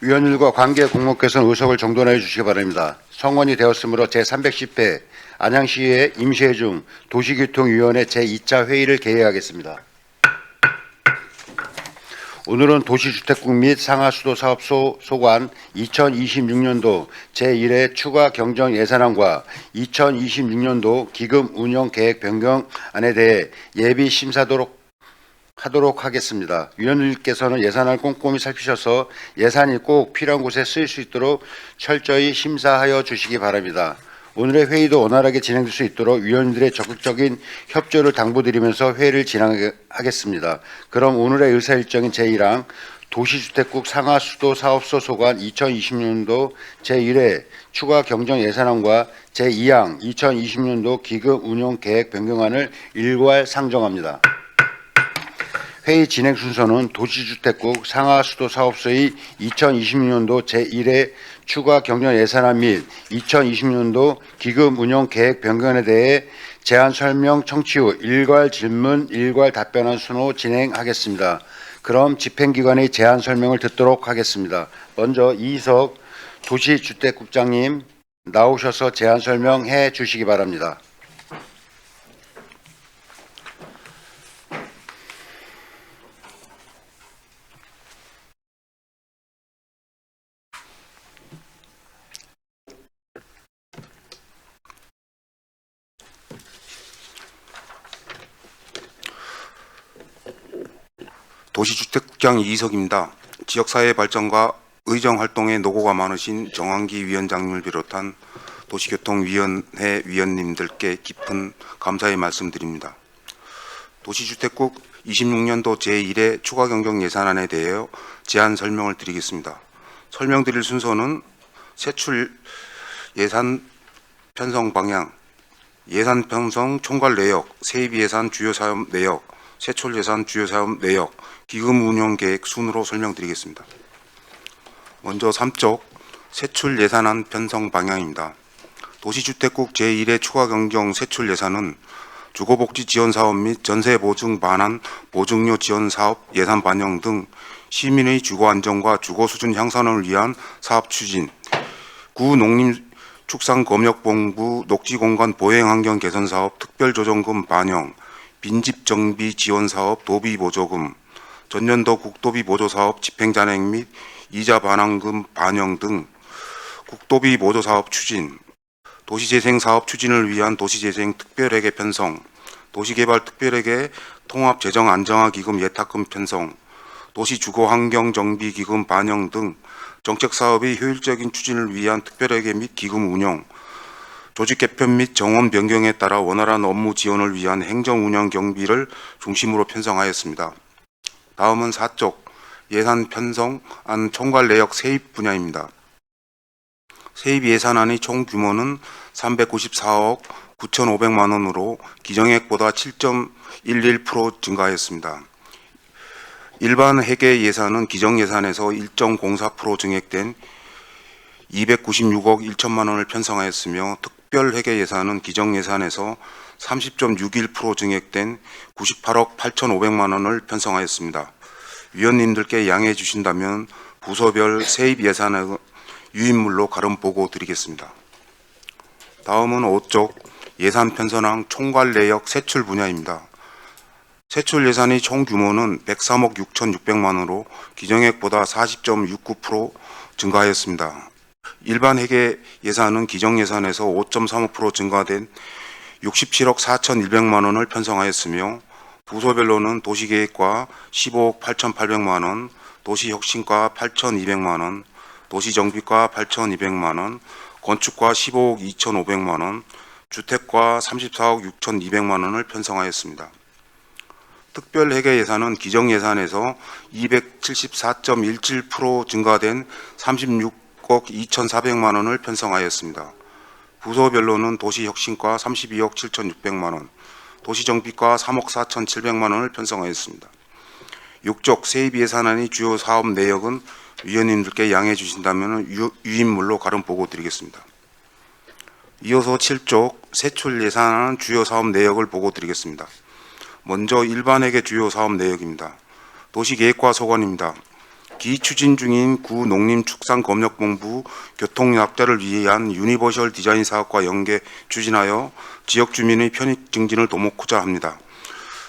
위원들과 관계 공무원께서는 의석을 정돈하여 주시기 바랍니다. 성원이 되었으므로 제310회 안양시의 임시회중 도시교통위원회 제2차 회의를 개회하겠습니다. 오늘은 도시주택국 및 상하수도사업소 소관 2026년도 제1회 추가 경정 예산안과 2026년도 기금 운영 계획 변경안에 대해 예비 심사하도록 하겠습니다. 위원님께서는 예산을 꼼꼼히 살피셔서 예산이 꼭 필요한 곳에 쓰일 수 있도록 철저히 심사하여 주시기 바랍니다. 오늘의 회의도 원활하게 진행될 수 있도록 위원들의 적극적인 협조를 당부드리면서 회의를 진행하겠습니다. 그럼 오늘의 의사일정인 제1항 도시주택국 상하수도사업소 소관 2020년도 제1회 추가 경정 예산안과 제2항 2020년도 기금 운용 계획 변경안을 일괄 상정합니다. 회의 진행 순서는 도시주택국 상하수도사업소의 2026년도 제1회 추가 경정 예산안 및 2020년도 기금 운영 계획 변경에 대해 제안 설명 청취 후 일괄 질문, 일괄 답변한 순으로 진행하겠습니다. 그럼 집행기관의 제안 설명을 듣도록 하겠습니다. 먼저 이희석 도시주택국장님 나오셔서 제안 설명해 주시기 바랍니다. 도시주택국장 이희석입니다. 지역사회 발전과 의정활동에 노고가 많으신 정환기 위원장님을 비롯한 도시교통위원회 위원님들께 깊은 감사의 말씀드립니다. 도시주택국 26년도 제1회 추가경정 예산안에 대하여 제안 설명을 드리겠습니다. 설명드릴 순서는 세출 예산 편성 방향, 예산 편성 총괄 내역, 세입 예산 주요 사업 내역, 세출 예산 주요 사업 내역, 기금 운용 계획 순으로 설명드리겠습니다. 먼저 3쪽 세출 예산안 편성 방향입니다. 도시주택국 제1회 추가 경정 세출 예산은 주거복지 지원 사업 및 전세 보증 반환 보증료 지원 사업 예산 반영 등 시민의 주거 안정과 주거 수준 향상을 위한 사업 추진, 구 농림축산검역본부 녹지공간 보행환경 개선 사업 특별조정금 반영, 빈집 정비 지원 사업 도비 보조금, 전년도 국도비 보조 사업 집행잔행 및 이자 반환금 반영 등 국도비 보조 사업 추진, 도시재생 사업 추진을 위한 도시재생 특별회계 편성, 도시개발 특별회계 통합재정 안정화 기금 예탁금 편성, 도시주거환경 정비 기금 반영 등 정책 사업의 효율적인 추진을 위한 특별회계 및 기금 운영, 조직 개편 및 정원 변경에 따라 원활한 업무 지원을 위한 행정 운영 경비를 중심으로 편성하였습니다. 다음은 4쪽 예산 편성안 총괄 내역 세입 분야입니다. 세입 예산안의 총 규모는 394억 9,500만 원으로 기정액보다 7.11% 증가하였습니다. 일반 회계 예산은 기정 예산에서 1.04% 증액된 296억 1천만 원을 편성하였으며 특별 회계 예산은 기정 예산에서 30.61% 증액된 98억 8,500만 원을 편성하였습니다. 위원님들께 양해해 주신다면 부서별 세입 예산을 유인물로 가름 보고 드리겠습니다. 다음은 5쪽 예산 편성안 총괄 내역 세출 분야입니다. 세출 예산의 총 규모는 103억 6,600만 원으로 기정액보다 40.69% 증가하였습니다. 일반 회계 예산은 기정 예산에서 5.35% 증가된 67억 4,100만 원을 편성하였으며 부서별로는 도시계획과 15억 8,800만 원, 도시혁신과 8,200만 원, 도시정비과 8,200만 원, 건축과 15억 2,500만 원, 주택과 34억 6,200만 원을 편성하였습니다. 특별회계 예산은 기정 예산에서 274.17% 증가된 36억 2,400만 원을 편성하였습니다. 부서별로는 도시혁신과 32억 7,600만 원, 도시정비과 3억 4,700만 원을 편성하였습니다. 6쪽 세입 예산안의 주요 사업 내역은 위원님들께 양해해 주신다면 유인물로 가름 보고 드리겠습니다. 이어서 7쪽 세출 예산안 주요 사업 내역을 보고 드리겠습니다. 먼저 일반회계 주요 사업 내역입니다. 도시계획과 소관입니다. 기추진 중인 구 농림축산검역본부 교통약자를 위한 유니버셜 디자인 사업과 연계 추진하여 지역 주민의 편익 증진을 도모하고자 합니다.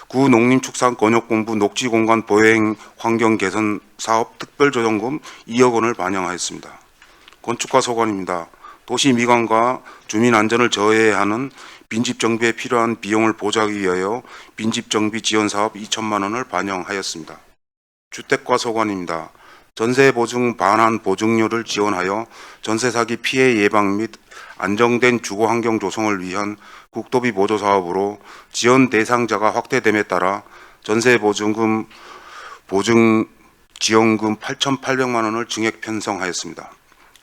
구 농림축산검역본부 녹지공간 보행 환경 개선 사업 특별조정금 2억 원을 반영하였습니다. 건축과 소관입니다. 도시 미관과 주민 안전을 저해하는 빈집 정비에 필요한 비용을 보좌하기 위하여 빈집 정비 지원 사업 2천만 원을 반영하였습니다. 주택과 소관입니다. 전세 보증 반환 보증료를 지원하여 전세 사기 피해 예방 및 안정된 주거 환경 조성을 위한 국도비 보조 사업으로 지원 대상자가 확대됨에 따라 전세 보증금 보증 지원금 8,800만 원을 증액 편성하였습니다.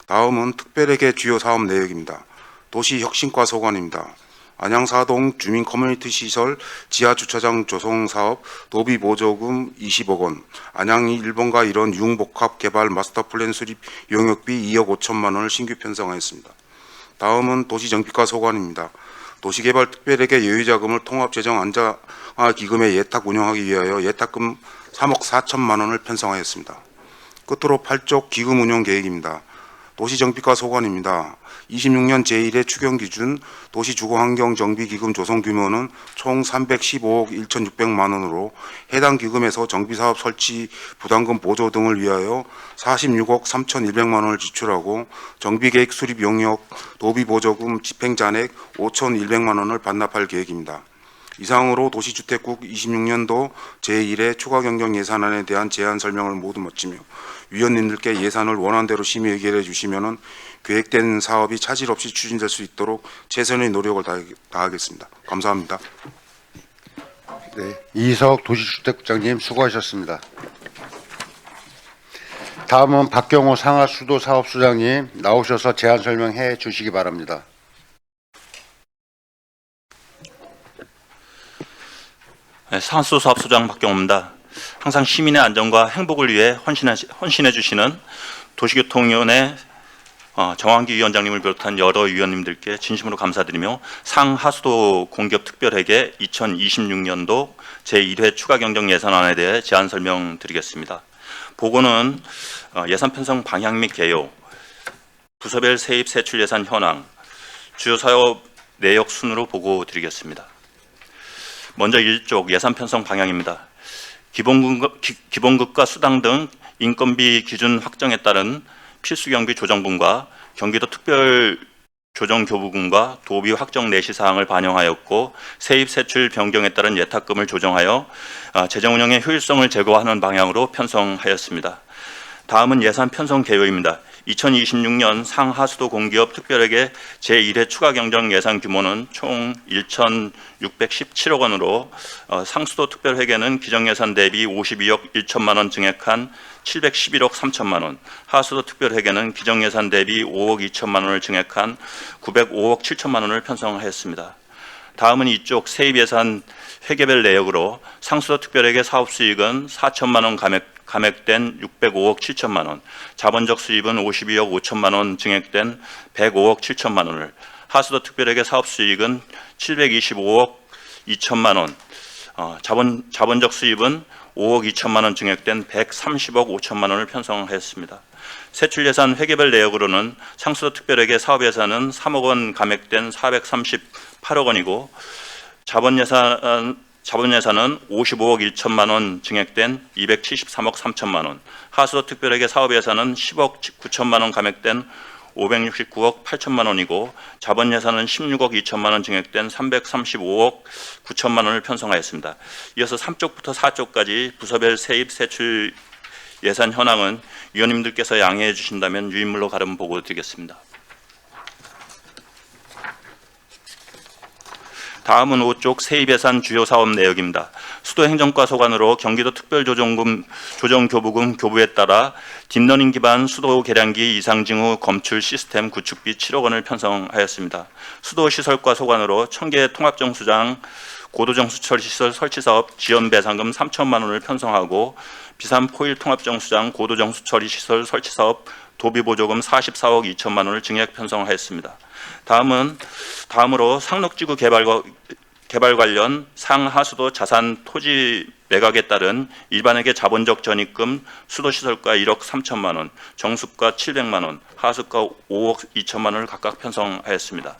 다음은 특별회계 주요 사업 내역입니다. 도시 혁신과 소관입니다. 안양사동 주민 커뮤니티 시설 지하 주차장 조성 사업 도비 보조금 20억 원, 안양 1번가 1원 융복합 개발 마스터 플랜 수립 용역비 2억 5천만 원을 신규 편성하였습니다. 다음은 도시정비과 소관입니다. 도시개발 특별회계 여유자금을 통합재정 안정화 기금에 예탁 운영하기 위하여 예탁금 3억 4천만 원을 편성하였습니다. 끝으로 8쪽 기금 운영 계획입니다. 도시정비과 소관입니다. 26년 제1회 추경 기준 도시주거환경정비기금 조성 규모는 총 315억 1,600만 원으로 해당 기금에서 정비사업 설치 부담금 보조 등을 위하여 46억 3,100만 원을 지출하고 정비계획 수립 용역 도비보조금 집행잔액 5,100만 원을 반납할 계획입니다. 이상으로 도시주택국 26년도 제1회 추가경정 예산안에 대한 제안 설명을 모두 마치며 위원님들께 예산을 원안대로 심의 의결해 주시면 계획된 사업이 차질 없이 추진될 수 있도록 최선의 노력을 다하겠습니다. 감사합니다. 네, 이석 도시주택국장님 수고하셨습니다. 다음은 박경호 상하수도사업소장님 나오셔서 제안 설명해 주시기 바랍니다. 네, 상하수도사업소장 박경호입니다. 항상 시민의 안전과 행복을 위해 헌신해 주시는 도시교통위원회 정환기 위원장님을 비롯한 여러 위원님들께 진심으로 감사드리며 상하수도 공기업 특별회계 2026년도 제1회 추가경정 예산안에 대해 제안 설명드리겠습니다. 보고는 예산 편성 방향 및 개요, 부서별 세입 세출 예산 현황, 주요 사업 내역 순으로 보고 드리겠습니다. 먼저 1쪽 예산 편성 방향입니다. 기본급과 수당 등 인건비 기준 확정에 따른 필수경비 조정분과 경기도 특별조정교부금과 도비 확정 내시 사항을 반영하였고 세입 세출 변경에 따른 예탁금을 조정하여 재정운영의 효율성을 제고하는 방향으로 편성하였습니다. 다음은 예산 편성 개요입니다. 2026년 상하수도 공기업 특별회계 제1회 추가경정 예산 규모는 총 1,617억 원으로 상수도 특별회계는 기정예산 대비 52억 1천만 원 증액한 711억 3천만 원, 하수도 특별회계는 기정예산 대비 5억 2천만 원을 증액한 905억 7천만 원을 편성하였습니다. 다음은 이쪽 세입예산 회계별 내역으로 상수도 특별회계 사업수익은 4천만 원 감액된 605억 7천만 원, 자본적 수입은 52억 5천만 원 증액된 105억 7천만 원을, 하수도 특별회계 사업수익은 725억 2천만 원, 자본적 수입은 5억 2천만 원 증액된 130억 5천만 원을 편성하였습니다. 세출예산 회계별 내역으로는 상수도 특별회계 사업예산은 3억 원 감액된 438억 원이고 자본예산은 55억 1천만 원 증액된 273억 3천만 원, 하수도 특별회계 사업예산은 10억 9천만 원 감액된 569억 8천만 원이고 자본예산은 16억 2천만 원 증액된 335억 9천만 원을 편성하였습니다. 이어서 3쪽부터 4쪽까지 부서별 세입 세출 예산 현황은 위원님들께서 양해해 주신다면 유인물로 가름 보고 드리겠습니다. 다음은 5쪽 세입예산 주요 사업 내역입니다. 수도행정과 소관으로 경기도 특별조정금 조정교부금 교부에 따라 딥러닝 기반 수도 계량기 이상징후 검출 시스템 구축비 7억 원을 편성하였습니다. 수도시설과 소관으로 청계 통합정수장 고도정수처리시설 설치사업 지연배상금 3천만 원을 편성하고 비산 포일 통합정수장 고도정수처리시설 설치사업 도비보조금 44억 2천만 원을 증액 편성하였습니다. 다음으로 상록지구 개발 관련 상하수도 자산 토지 매각에 따른 일반에게 자본적 전입금 수도시설가 1억 3천만 원, 정수가 700만 원, 하수가 5억 2천만 원을 각각 편성하였습니다.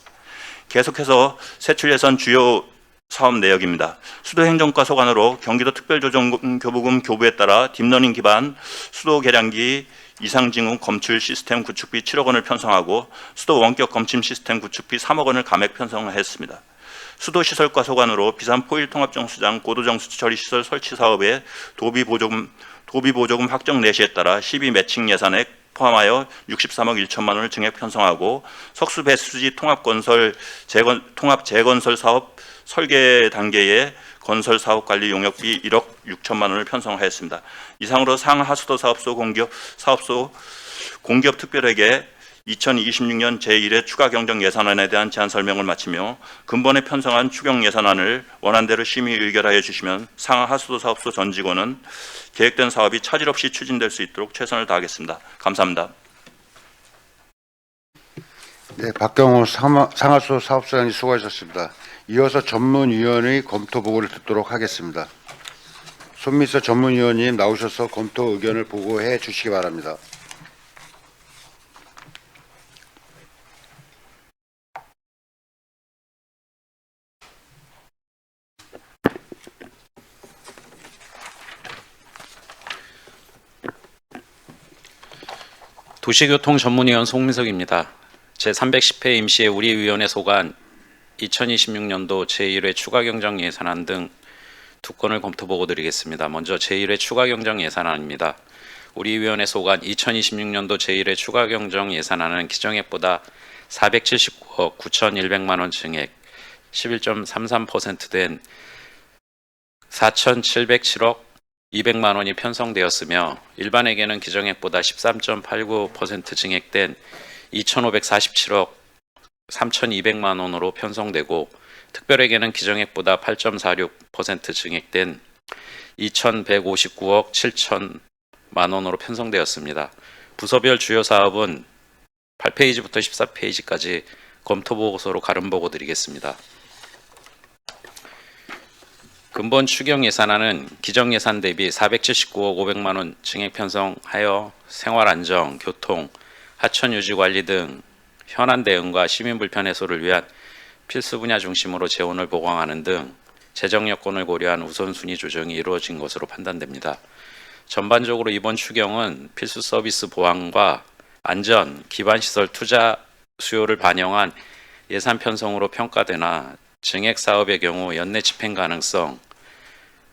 계속해서 세출 예산 주요 사업 내역입니다. 수도행정과 소관으로 경기도특별조정교부금 교부에 따라 딥러닝 기반 수도 계량기 이상징후 검출 시스템 구축비 7억 원을 편성하고 수도 원격 검침 시스템 구축비 3억 원을 감액 편성하였습니다. 수도시설과 소관으로 비산 포일 통합정수장 고도정수 처리시설 설치 사업에 도비보조금 확정 내시에 따라 12 매칭 예산액 포함하여 63억 1천만 원을 증액 편성하고 석수 배수지 통합 재건설 사업 설계 단계의 건설 사업 관리 용역비 1억 6천만 원을 편성하였습니다. 이상으로 상하수도 사업소 공기업 특별회계 2026년 제1회 추가 경정 예산안에 대한 제안 설명을 마치며 근본에 편성한 추경 예산안을 원안대로 심의 의결하여 주시면 상하수도 사업소 전 직원은 계획된 사업이 차질 없이 추진될 수 있도록 최선을 다하겠습니다. 감사합니다. 네, 박경호 상하수도 사업소장님 수고하셨습니다. 이어서 전문위원의 검토 보고를 듣도록 하겠습니다. 손미서 전문위원님 나오셔서 검토 의견을 보고해 주시기 바랍니다. 도시교통 전문위원 송민석입니다. 제310회 임시회 우리위원회 소관 2026년도 제1회 추가경정 예산안 등 두 건을 검토 보고 드리겠습니다. 먼저 제1회 추가경정 예산안입니다. 우리위원회 소관 2026년도 제1회 추가경정 예산안은 기정액보다 479억 9,100만 원 증액 11.33% 된 4,707억 200만 원이 편성되었으며 일반에게는 기정액보다 13.89% 증액된 2,547억 3,200만 원으로 편성되고 특별에게는 기정액보다 8.46% 증액된 2,159억 7천만 원으로 편성되었습니다. 부서별 주요 사업은 8페이지부터 14페이지까지 검토 보고서로 가름 보고 드리겠습니다. 근본 추경 예산안은 기정 예산 대비 479억 500만 원 증액 편성하여 생활 안정, 교통, 하천 유지 관리 등 현안 대응과 시민 불편 해소를 위한 필수 분야 중심으로 재원을 보강하는 등 재정 여건을 고려한 우선순위 조정이 이루어진 것으로 판단됩니다. 전반적으로 이번 추경은 필수 서비스 보완과 안전, 기반 시설 투자 수요를 반영한 예산 편성으로 평가되나 증액 사업의 경우 연내 집행 가능성,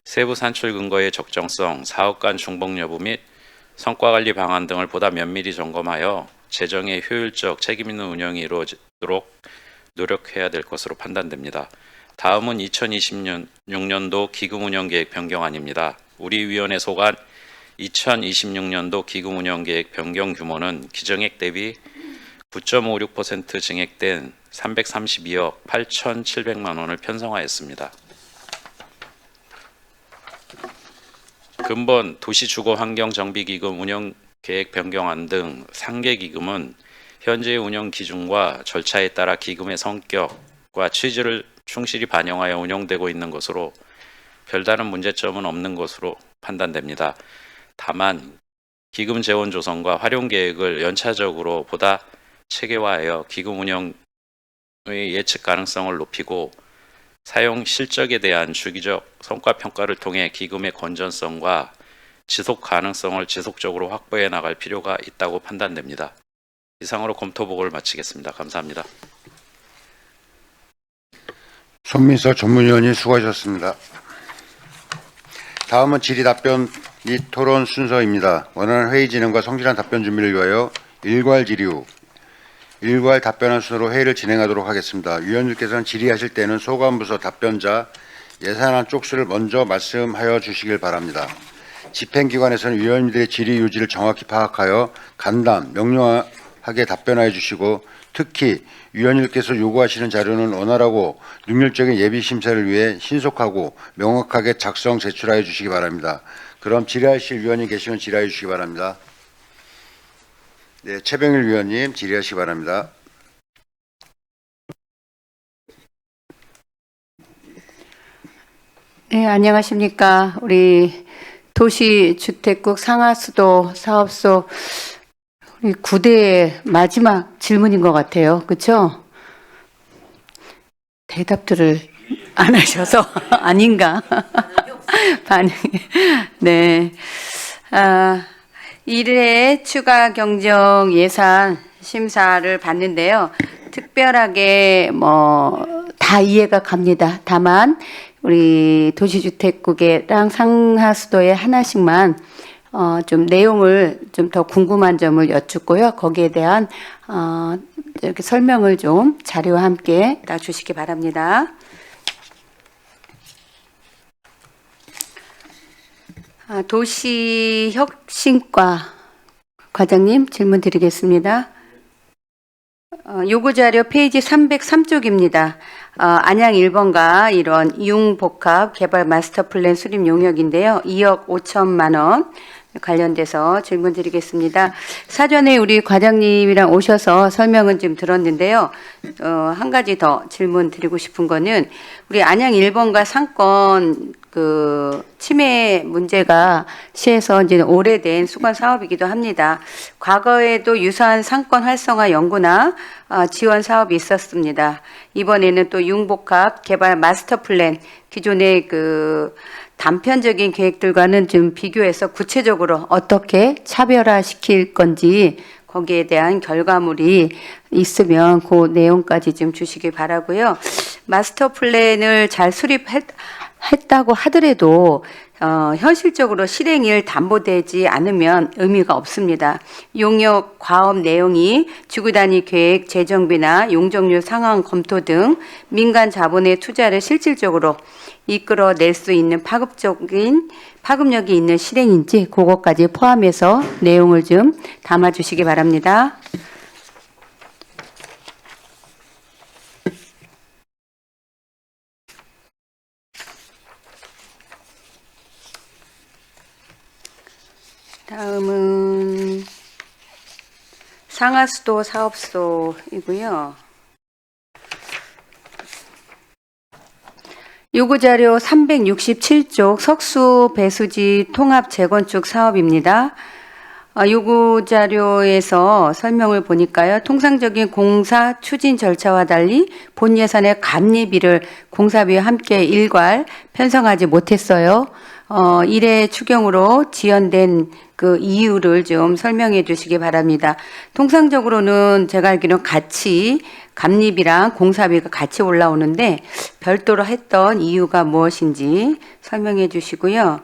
세부 산출 근거의 적정성, 사업 간 중복 여부 및 성과 관리 방안 등을 보다 면밀히 점검하여 재정의 효율적 책임 있는 운영이 이루어지도록 노력해야 될 것으로 판단됩니다. 다음은 2026년도 기금 운영 계획 변경안입니다. 우리 위원회 소관 2026년도 기금 운영 계획 변경 규모는 기정액 대비 9.56% 증액된 332억 8,700만 원을 편성하였습니다. 근본 도시주거환경정비기금 운영계획 변경안 등 상계 기금은 현재의 운영 기준과 절차에 따라 기금의 성격과 취지를 충실히 반영하여 운영되고 있는 것으로 별다른 문제점은 없는 것으로 판단됩니다. 다만 기금 재원 조성과 활용 계획을 연차적으로 보다 체계화하여 기금 운영의 예측 가능성을 높이고 사용 실적에 대한 주기적 성과 평가를 통해 기금의 건전성과 지속 가능성을 지속적으로 확보해 나갈 필요가 있다고 판단됩니다. 이상으로 검토 보고를 마치겠습니다. 감사합니다. 손민서 전문위원님 수고하셨습니다. 다음은 질의답변 및 토론 순서입니다. 원하는 회의 진행과 성실한 답변 준비를 위하여 일괄 질의 후 일괄 답변한 순서로 회의를 진행하도록 하겠습니다. 위원님께서는 질의하실 때는 소관부서 답변자 예산안 쪽수를 먼저 말씀하여 주시길 바랍니다. 집행기관에서는 위원님들의 질의 요지를 정확히 파악하여 간단, 명료하게 답변하여 주시고 특히 위원님께서 요구하시는 자료는 원활하고 능률적인 예비 심사를 위해 신속하고 명확하게 작성 제출하여 주시기 바랍니다. 그럼 질의하실 위원님 계시면 질의해 주시기 바랍니다. 네, 최병일 위원님 질의하시기 바랍니다. 네, 안녕하십니까. 우리 도시주택국 상하수도 사업소 우리 9대의 마지막 질문인 것 같아요. 그렇죠? 대답들을 안 하셔서 아닌가. 반응이. 네. 1회 추가 경정 예산 심사를 봤는데요. 특별하게 다 이해가 갑니다. 다만 우리 도시주택국이랑 상하수도에 하나씩만 좀 내용을 좀 더 궁금한 점을 여쭙고요. 거기에 대한 이렇게 설명을 좀 자료와 함께 다 주시기 바랍니다. 도시혁신과 과장님 질문 드리겠습니다. 요구자료 페이지 303쪽입니다. 안양 1번가 이런 융복합 개발 마스터 플랜 수립 용역인데요. 2억 5천만 원 관련돼서 질문 드리겠습니다. 사전에 우리 과장님이랑 오셔서 설명은 좀 들었는데요. 한 가지 더 질문 드리고 싶은 거는 우리 안양 1번가 상권 침해 문제가 시에서 이제 오래된 수건 사업이기도 합니다. 과거에도 유사한 상권 활성화 연구나 지원 사업이 있었습니다. 이번에는 또 융복합 개발 마스터 플랜 기존의 단편적인 계획들과는 좀 비교해서 구체적으로 어떻게 차별화시킬 건지 거기에 대한 결과물이 있으면 그 내용까지 좀 주시기 바라고요. 마스터 플랜을 잘 수립했다고 하더라도 현실적으로 실행일 담보되지 않으면 의미가 없습니다. 용역 과업 내용이 지구 단위 계획, 재정비나 용적률 상황 검토 등 민간 자본의 투자를 실질적으로 이끌어낼 수 있는 파급력이 있는 실행인지 그것까지 포함해서 내용을 좀 담아주시기 바랍니다. 다음은 상하수도 사업소이고요. 요구자료 367쪽 석수 배수지 통합 재건축 사업입니다. 요구자료에서 설명을 보니까요. 통상적인 공사 추진 절차와 달리 본 예산의 감리비를 공사비와 함께 일괄 편성하지 못했어요. 1회 추경으로 지연된 그 이유를 좀 설명해 주시기 바랍니다. 통상적으로는 제가 알기로는 같이 감리비랑 공사비가 같이 올라오는데 별도로 했던 이유가 무엇인지 설명해 주시고요.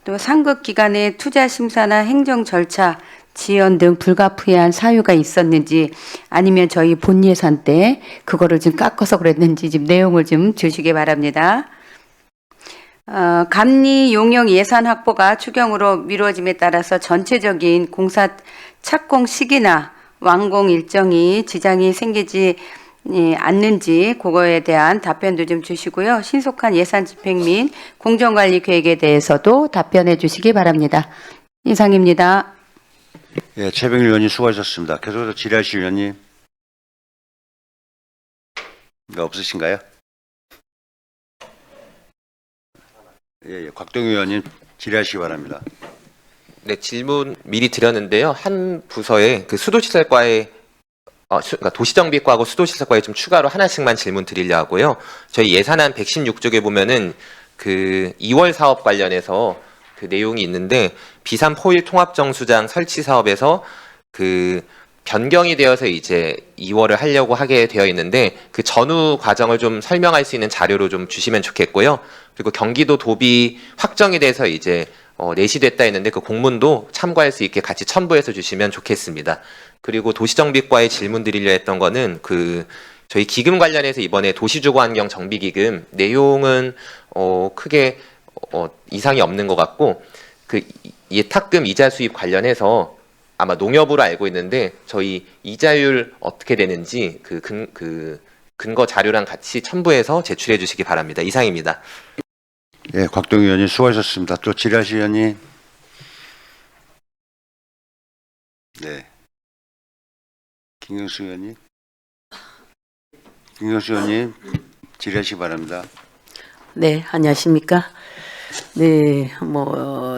또 상급 기관의 투자 심사나 행정 절차 지연 등 불가피한 사유가 있었는지 아니면 저희 본 예산 때 그거를 좀 깎아서 그랬는지 좀 내용을 좀 주시기 바랍니다. 감리 용역 예산 확보가 추경으로 미뤄짐에 따라서 전체적인 공사 착공 시기나 완공 일정이 지장이 생기지 않는지 그거에 대한 답변도 좀 주시고요. 신속한 예산 집행 및 공정관리 계획에 대해서도 답변해 주시기 바랍니다. 이상입니다. 예, 최병일 의원님 수고하셨습니다. 계속해서 지라시 의원님. 없으신가요? 예, 곽동희 의원님 질의하시기 바랍니다. 네, 질문 미리 드렸는데요. 한 부서에 그 수도시설과에 그러니까 도시정비과하고 수도시설과에 좀 추가로 하나씩만 질문 드리려 하고요. 저희 예산안 116쪽에 보면은 그 2월 사업 관련해서 그 내용이 있는데 비산 포일 통합정수장 설치 사업에서 그 변경이 되어서 이제 2월을 하려고 하게 되어 있는데 그 전후 과정을 좀 설명할 수 있는 자료로 좀 주시면 좋겠고요. 그리고 경기도 도비 확정에 대해서 이제 내시됐다 했는데 그 공문도 참고할 수 있게 같이 첨부해서 주시면 좋겠습니다. 그리고 도시정비과에 질문 드리려 했던 거는 그 저희 기금 관련해서 이번에 도시주거환경 정비기금 내용은 크게 이상이 없는 것 같고 그 예탁금 이자 수입 관련해서 아마 농협으로 알고 있는데 저희 이자율 어떻게 되는지 그 근거 자료랑 같이 첨부해서 제출해 주시기 바랍니다. 이상입니다. 예, 곽동희 의원님 수고하셨습니다. 또 지라시 의원님. 네. 김경수 의원님. 김경수 의원님 질의하시기 바랍니다. 네, 안녕하십니까. 네,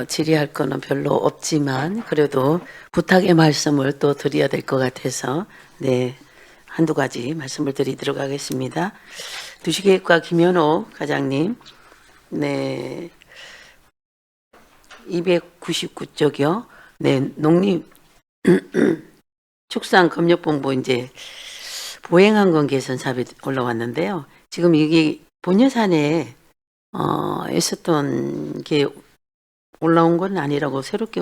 질의할 거는 별로 없지만, 그래도 부탁의 말씀을 또 드려야 될 것 같아서, 네, 한두 가지 말씀을 드리도록 하겠습니다. 도시계획과 김현호 과장님, 네, 299쪽이요. 네, 농림, 축산검역본부 이제 보행환경 개선 사업이 올라왔는데요. 지금 이게 본 예산에 있었던 게 올라온 건 아니라고 새롭게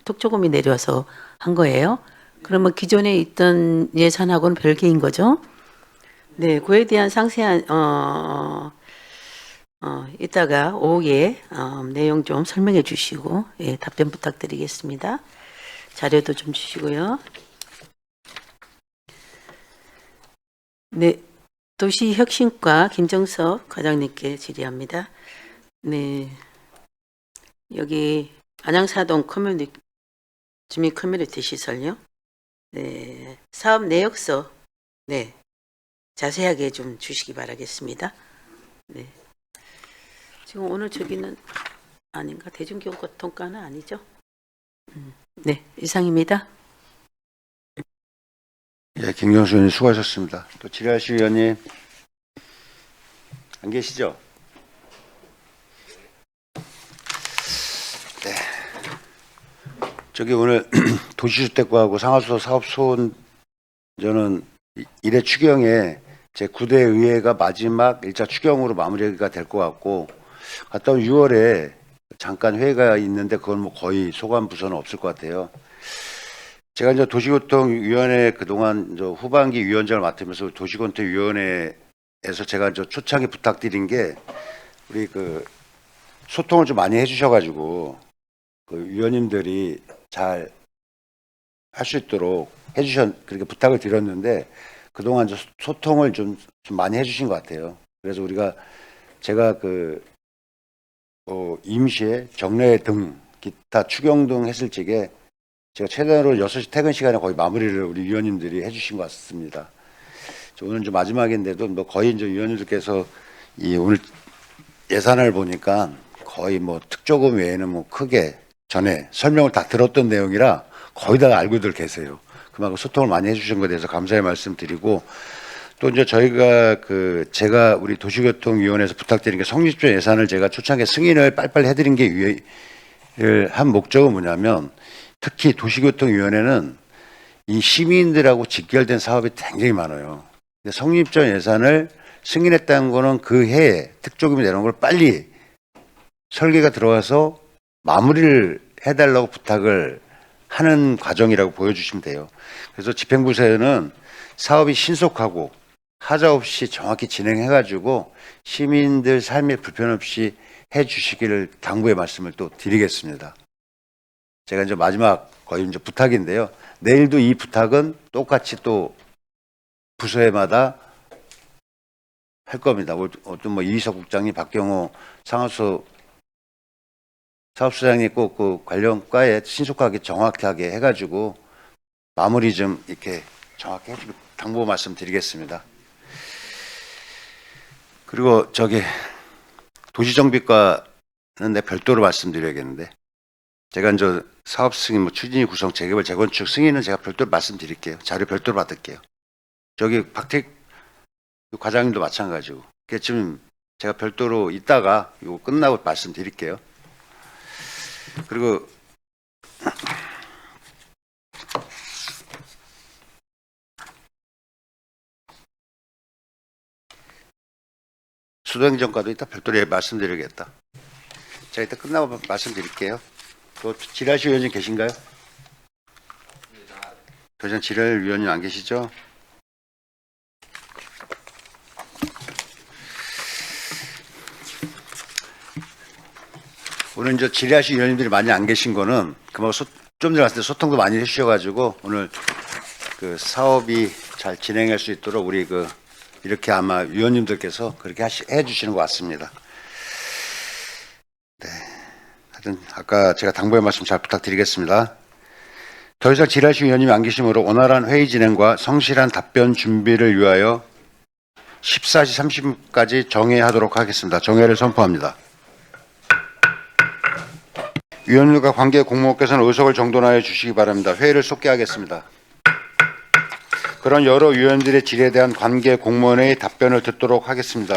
특조금이 내려와서 한 거예요. 그러면 기존에 있던 예산하고는 별개인 거죠? 네, 그에 대한 상세한 이따가 오후에 내용 좀 설명해 주시고 예, 답변 부탁드리겠습니다. 자료도 좀 주시고요. 네, 도시혁신과 김정석 과장님께 질의합니다. 네, 여기 안양사동 주민 커뮤니티 시설요. 네, 사업 내역서 네 자세하게 좀 주시기 바라겠습니다. 네, 지금 오늘 저기는 아닌가 대중교통과는 아니죠? 네, 이상입니다. 예, 김경수 의원님 수고하셨습니다. 또 질의하실 의원님 안 계시죠? 네. 저기 오늘 도시주택과하고 상하수도 사업소원 저는 1회 추경에 제 9대 의회가 마지막 1차 추경으로 마무리가 될 것 같고 갔다 온 6월에 잠깐 회의가 있는데 그건 뭐 거의 소관 부서는 없을 것 같아요. 제가 이제 도시교통위원회 그동안 저 후반기 위원장을 맡으면서 도시교통위원회에서 제가 저 초창기 부탁드린 게 우리 그 소통을 좀 많이 해주셔가지고 그 위원님들이 잘 할 수 있도록 그렇게 부탁을 드렸는데 그동안 저 소통을 좀 많이 해주신 것 같아요. 그래서 제가 임시에 정례 등 기타 추경 등 했을 적에 제가 최대로 6시 퇴근 시간에 거의 마무리를 우리 위원님들이 해주신 것 같습니다. 오늘 좀 마지막인데도 뭐 거의 이제 위원님들께서 이 오늘 예산을 보니까 거의 뭐 특조금 외에는 뭐 크게 전에 설명을 다 들었던 내용이라 거의 다 알고들 계세요. 그만큼 소통을 많이 해주신 것에 대해서 감사의 말씀드리고 또 이제 제가 우리 도시교통위원회에서 부탁드린 게 성립적 예산을 제가 초창기에 승인을 빨리빨리 해드린 게 한 목적은 뭐냐면 특히 도시교통위원회는 이 시민들하고 직결된 사업이 굉장히 많아요. 성립적 예산을 승인했다는 거는 그 해에 특조금이 내려온 걸 빨리 설계가 들어와서 마무리를 해달라고 부탁을 하는 과정이라고 보여주시면 돼요. 그래서 집행부서에는 사업이 신속하고 하자 없이 정확히 진행해가지고 시민들 삶에 불편 없이 해주시기를 당부의 말씀을 또 드리겠습니다. 제가 이제 마지막 거의 이제 부탁인데요. 내일도 이 부탁은 똑같이 또 부서에마다 할 겁니다. 어떤 뭐 이희석 국장님, 박경호 상하수 사업소장님 꼭 그 관련 과에 신속하게 정확하게 해가지고 마무리 좀 이렇게 정확히 해주고 당부 말씀드리겠습니다. 그리고 도시정비과는 내 별도로 말씀드려야겠는데 제가 이제 사업 승인, 뭐 추진위 구성, 재개발, 재건축 승인은 제가 별도로 말씀드릴게요. 자료 별도로 받을게요. 박택 과장님도 마찬가지고. 그게 지금 제가 별도로 이따가 이거 끝나고 말씀드릴게요. 그리고 수도행정과도 이따 별도로 말씀드리겠다. 제가 이따 끝나고 말씀드릴게요. 또 질의하실 위원님 계신가요? 더 이상 질의할 위원님 안 계시죠? 오늘 이제 질의하실 위원님들이 많이 안 계신 거는 그만큼 좀 전에 왔을 때 소통도 많이 해주셔가지고 오늘 그 사업이 잘 진행할 수 있도록 우리 이렇게 아마 위원님들께서 그렇게 해주시는 것 같습니다. 네. 하여튼 아까 제가 당부의 말씀 잘 부탁드리겠습니다. 더 이상 질의하실 위원님이 안 계시므로 원활한 회의 진행과 성실한 답변 준비를 위하여 14시 30분까지 정회하도록 하겠습니다. 정회를 선포합니다. 위원님과 관계 공무원께서는 의석을 정돈하여 주시기 바랍니다. 회의를 속개하겠습니다. 그런 여러 위원들의 질의에 대한 관계 공무원의 답변을 듣도록 하겠습니다.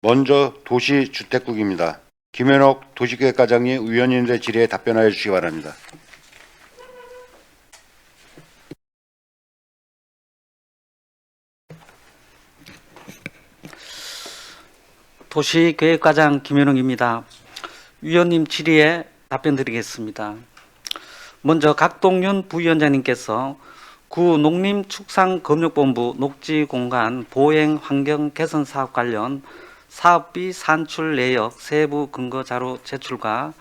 먼저 도시주택국입니다. 김현옥 도시계획과장님 위원님들의 질의에 답변하여 주시기 바랍니다. 도시계획과장 김현웅입니다. 위원님 질의에 답변드리겠습니다. 먼저 각동윤 부위원장님께서 구 농림축산검역본부 녹지공간 보행 환경 개선 사업 관련 사업비 산출 내역 세부 근거 자료 제출과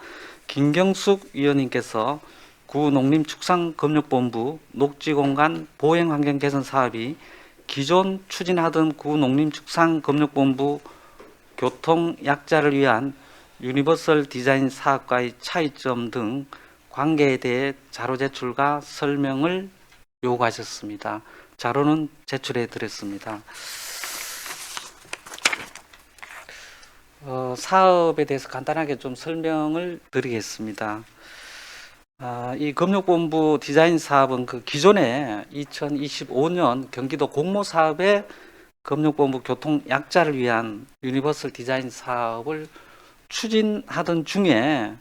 김경숙 위원님께서 구 농림축산검역본부 녹지공간 보행 환경 개선 사업이 기존 추진하던 구 농림축산검역본부 교통 약자를 위한 유니버설 디자인 사업과의 차이점 등 관계에 대해 자료 제출과 설명을 요구하셨습니다. 자료는 제출해 드렸습니다. 사업에 대해서 간단하게 좀 설명을 드리겠습니다. 이 검역본부 디자인 사업은 그 기존에 2025년 경기도 공모 사업의 검역본부 교통 약자를 위한 유니버설 디자인 사업을 추진하던 중에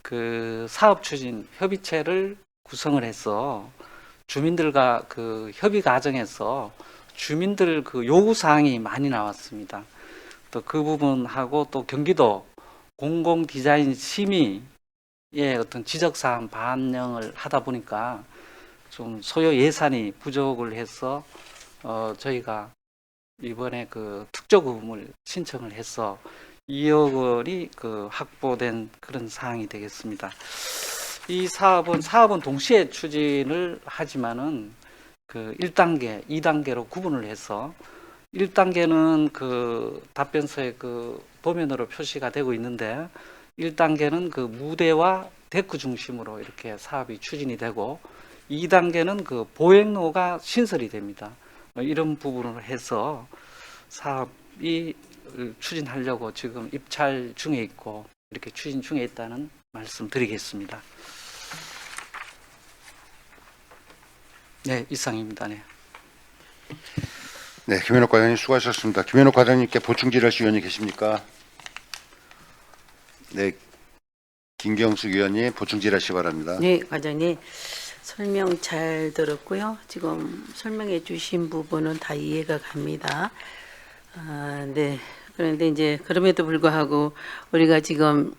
그 사업 추진 협의체를 구성을 해서 주민들과 그 협의 과정에서 주민들 그 요구 사항이 많이 나왔습니다. 또 그 부분하고 또 경기도 공공 디자인 심의의 어떤 지적 사항 반영을 하다 보니까 좀 소요 예산이 부족을 해서 저희가 이번에 그 특조금을 신청을 해서 2억 원이 그 확보된 그런 사항이 되겠습니다. 이 사업은 동시에 추진을 하지만은 그 1단계, 2단계로 구분을 해서 1단계는 그 답변서에 그 도면으로 표시가 되고 있는데 1단계는 그 무대와 데크 중심으로 이렇게 사업이 추진이 되고 2단계는 그 보행로가 신설이 됩니다. 이런 부분을 해서 사업이 추진하려고 지금 입찰 중에 있고 이렇게 추진 중에 있다는 말씀 드리겠습니다. 네, 이상입니다. 네. 네, 김현옥 과장님 수고하셨습니다. 김현옥 과장님께 보충 질의하실 위원이 계십니까? 네, 김경숙 위원님 보충 질의하시기 바랍니다. 네, 과장님 설명 잘 들었고요. 지금 설명해 주신 부분은 다 이해가 갑니다. 네. 그런데 이제 그럼에도 불구하고 우리가 지금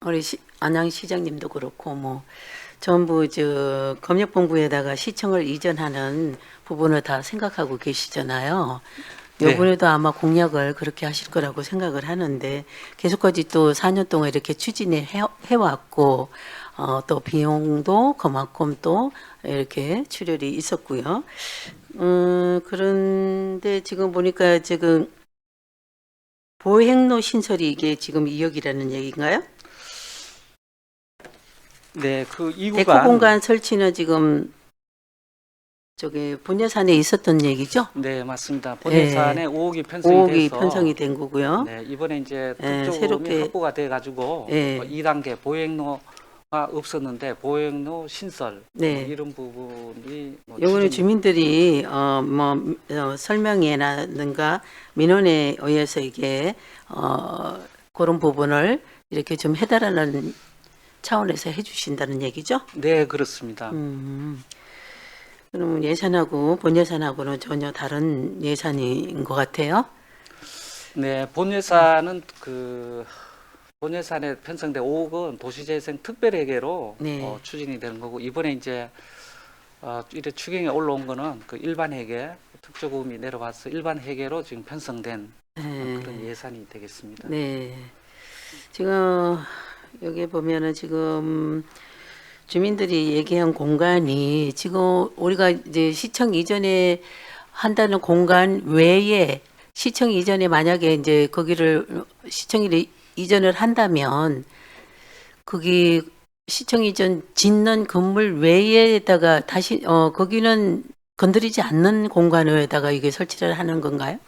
우리 안양시장님도 그렇고 뭐 전부 저 검역본부에다가 시청을 이전하는 부분을 다 생각하고 계시잖아요. 네. 이번에도 아마 공약을 그렇게 하실 거라고 생각을 하는데 계속까지 또 4년 동안 이렇게 추진해 왔고 또 비용도 그만큼 또 이렇게 출혈이 있었고요. 그런데 지금 보니까 지금 보행로 신설이 이게 지금 2억이라는 얘기인가요? 네, 그 데크 이구간 공간 설치는 지금 저기 본예산에 있었던 얘기죠? 네, 맞습니다. 본예산에 5억이 편성이 5억이 돼서 편성이 된 거고요. 네, 이번에 이제 네, 특조금이 새롭게 확보가 돼 가지고 네. 2단계 보행로가 없었는데 보행로 신설 네. 이런 부분이 뭐 요거는 추진이- 주민들이 설명회라든가 민원에 의해서 이게 그런 부분을 이렇게 좀 해달라는 차원에서 해주신다는 얘기죠? 네, 그렇습니다. 그럼 예산하고 본 예산하고는 전혀 다른 예산인 것 같아요. 네, 본예산은 그 본예산에 편성된 5억은 도시재생 특별회계로 네. 추진이 되는 거고 이번에 이제 이래 추경에 올라온 거는 그 일반 회계 특조금이 내려와서 일반 회계로 지금 편성된 네. 그런 예산이 되겠습니다. 네. 지금 여기 보면은 지금 주민들이 얘기한 공간이 지금 우리가 이제 시청 이전에 한다는 공간 외에 시청 이전에 만약에 이제 거기를 시청 이전을 한다면 거기 시청 이전 짓는 건물 외에다가 다시 거기는 건드리지 않는 공간에다가 이게 설치를 하는 건가요?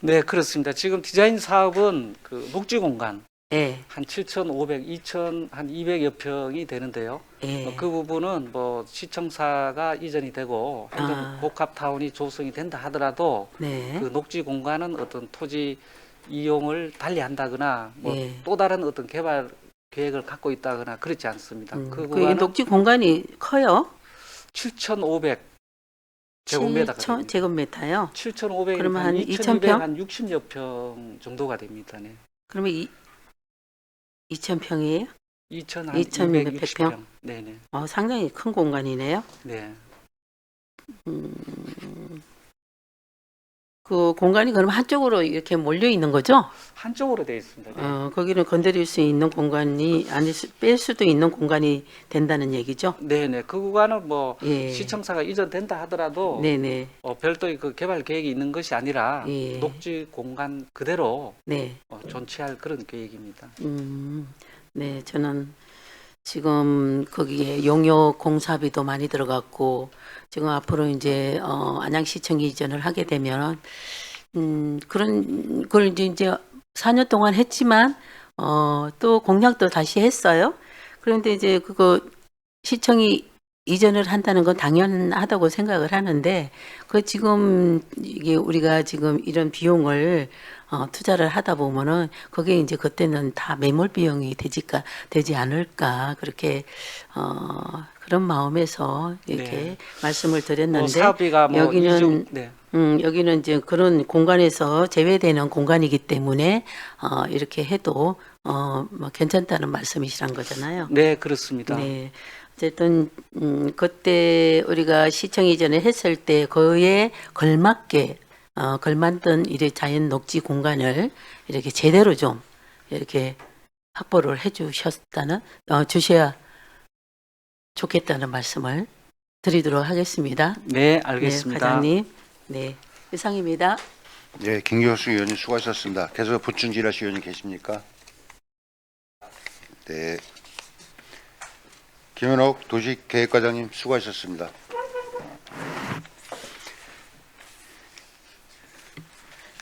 네, 그렇습니다. 지금 디자인 사업은 그 녹지 공간 예. 한 7,500, 2,000, 한 200여 평이 되는데요. 예. 그 부분은 뭐 시청사가 이전이 되고 아. 복합타운이 조성이 된다 하더라도 네. 그 녹지 공간은 어떤 토지 이용을 달리한다거나 뭐 예. 또 다른 어떤 개발 계획을 갖고 있다거나 그렇지 않습니다. 그 그 구간은 녹지 공간이 커요? 7,500 제곱미터가 7,000 제곱미터요? 7,500 그러면 한 2,200 2,000평? 한 60여 평 정도가 됩니다. 네. 그러면 2,000평이에요? 2,000 한 2,200 260평. 네, 네. 상당히 큰 공간이네요. 네. 그 공간이 그럼 한쪽으로 이렇게 몰려 있는 거죠? 한쪽으로 되어 있습니다. 네. 거기는 건드릴 수 있는 공간이 아닐 뺄 수도 있는 공간이 된다는 얘기죠? 네네. 그 구간은 뭐 예. 시청사가 이전된다 하더라도 네네. 별도의 그 개발 계획이 있는 것이 아니라 예. 녹지 공간 그대로 네. 존치할 그런 계획입니다. 네, 저는 지금 거기에 용역 공사비도 많이 들어갔고 지금 앞으로 이제 안양시청이 이전을 하게 되면 그런 걸 이제 4년 동안 했지만 또 공약도 다시 했어요. 그런데 이제 그거 시청이 이전을 한다는 건 당연하다고 생각을 하는데 그 지금 이게 우리가 지금 이런 비용을 투자를 하다 보면은 그게 이제 그때는 다 매몰 비용이 되지 않을까 그렇게 그런 마음에서 이렇게 네. 말씀을 드렸는데 사업비가 뭐 여기는 네. 여기는 이제 그런 공간에서 제외되는 공간이기 때문에 이렇게 해도 뭐 괜찮다는 말씀이시란 거잖아요. 네, 그렇습니다. 네. 어쨌든 그때 우리가 시청 이전에 했을 때 그에 걸맞게 걸맞던 이래 자연 녹지 공간을 이렇게 제대로 좀 이렇게 확보를 해주셨다는 주셔야 좋겠다는 말씀을 드리도록 하겠습니다. 네, 네, 알겠습니다. 과장님. 네, 이상입니다. 네, 김교수 의원님 수고하셨습니다. 계속 보충 질의하실 의원님 계십니까? 네. 김현옥 도시계획과장님 수고하셨습니다.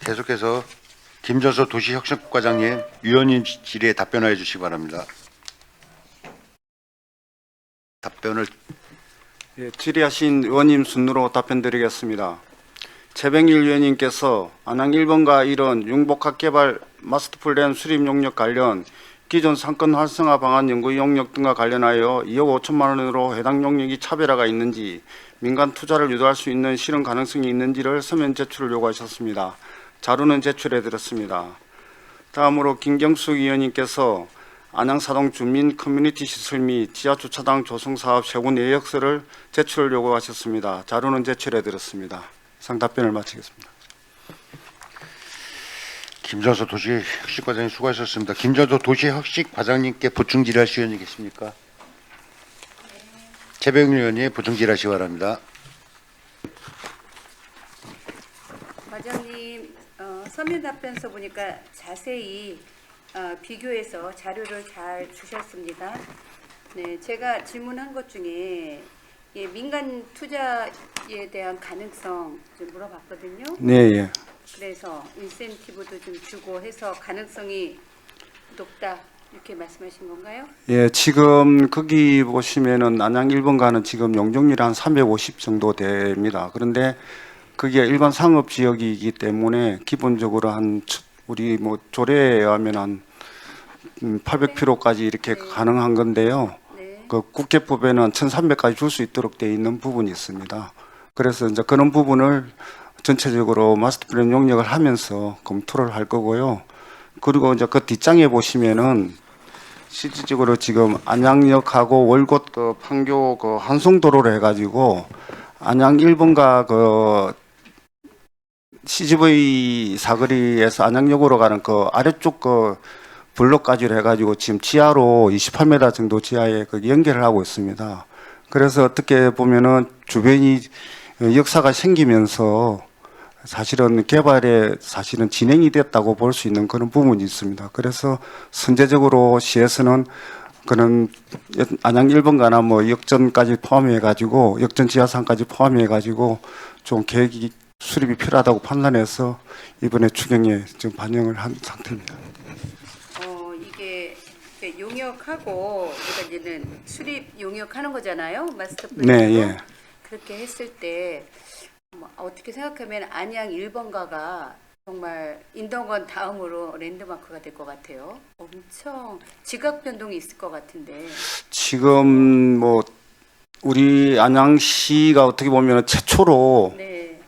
계속해서 김전서 도시혁신과장님 위원님 질의에 답변하여 주시기 바랍니다. 답변을 예, 질의하신 의원님 순으로 답변드리겠습니다. 최병일 의원님께서 안양 1번가 1원 융복합개발 마스터플랜 수립 용역 관련 기존 상권 활성화 방안 연구 용역 등과 관련하여 2억 5천만 원으로 해당 용역이 차별화가 있는지 민간 투자를 유도할 수 있는 실현 가능성이 있는지를 서면 제출을 요구하셨습니다. 자료는 제출해 드렸습니다. 다음으로 김경숙 의원님께서 안양사동 주민 커뮤니티 시설 및 지하주차장 조성 사업 세부 내역서를 제출을 요구하셨습니다. 자료는 제출해 드렸습니다. 이상 답변을 마치겠습니다. 김전서 도시혁신과장님 수고하셨습니다. 김전서 도시혁신과장님께 보충 질의하실 의원님 계십니까? 최병일 의원님 보충 질의하시기 바랍니다. 과장님 서면 답변서 보니까 자세히 비교해서 자료를 잘 주셨습니다. 네, 제가 질문한 것 중에 민간 투자에 대한 가능성 좀 물어봤거든요. 네, 예. 그래서 인센티브도 좀 주고 해서 가능성이 높다 이렇게 말씀하신 건가요? 예, 지금 거기 보시면은 안양 1번가는 지금 용적률이 한 350 정도 됩니다. 그런데 그게 일반 상업 지역이기 때문에 기본적으로 우리 뭐 조례에 의하면 한 800피로까지 이렇게 가능한 건데요. 네. 그 국회법에는 1,300까지 줄 수 있도록 되어 있는 부분이 있습니다. 그래서 이제 그런 부분을 전체적으로 마스터 플랜 용역을 하면서 검토를 할 거고요. 그리고 이제 그 뒷장에 보시면은 실질적으로 지금 안양역하고 월곶 그 판교 그 한송도로를 해가지고 안양 1번가 그 CGV 사거리에서 안양역으로 가는 그 아래쪽 그 블록까지를 해가지고 지금 지하로 28m 정도 지하에 그 연결을 하고 있습니다. 그래서 어떻게 보면은 주변이 역사가 생기면서 사실은 개발에 사실은 진행이 됐다고 볼 수 있는 그런 부분이 있습니다. 그래서 선제적으로 시에서는 그런 안양 1번가나 뭐 역전까지 포함해 가지고 역전 지하상까지 포함해 가지고 좀 계획이 수립이 필요하다고 판단해서 이번에 추경에 지금 반영을 한 상태입니다. 이게 용역하고 우리가 이제는 수립 용역하는 거잖아요. 마스터 플랜. 네, 예. 그렇게 했을 때 어떻게 생각하면 안양 1번가가 정말 인덕원 다음으로 랜드마크가 될 것 같아요. 엄청 지각 변동이 있을 것 같은데. 지금 뭐 우리 안양시가 어떻게 보면 최초로 네,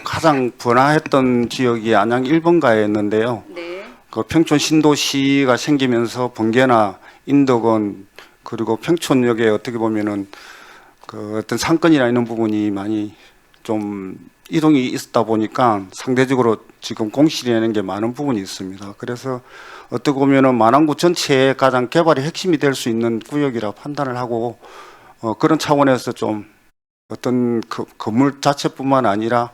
가장 번화했던 지역이 안양 1번가였는데요. 네, 그 평촌 신도시가 생기면서 번개나 인덕원 그리고 평촌역에 어떻게 보면은 그 어떤 상권이나 이런 부분이 많이 좀 이동이 있었다 보니까 상대적으로 지금 공실이라는 게 많은 부분이 있습니다. 그래서 어떻게 보면은 만안구 전체에 가장 개발의 핵심이 될 수 있는 구역이라 판단을 하고 그런 차원에서 좀 어떤 건물 자체뿐만 아니라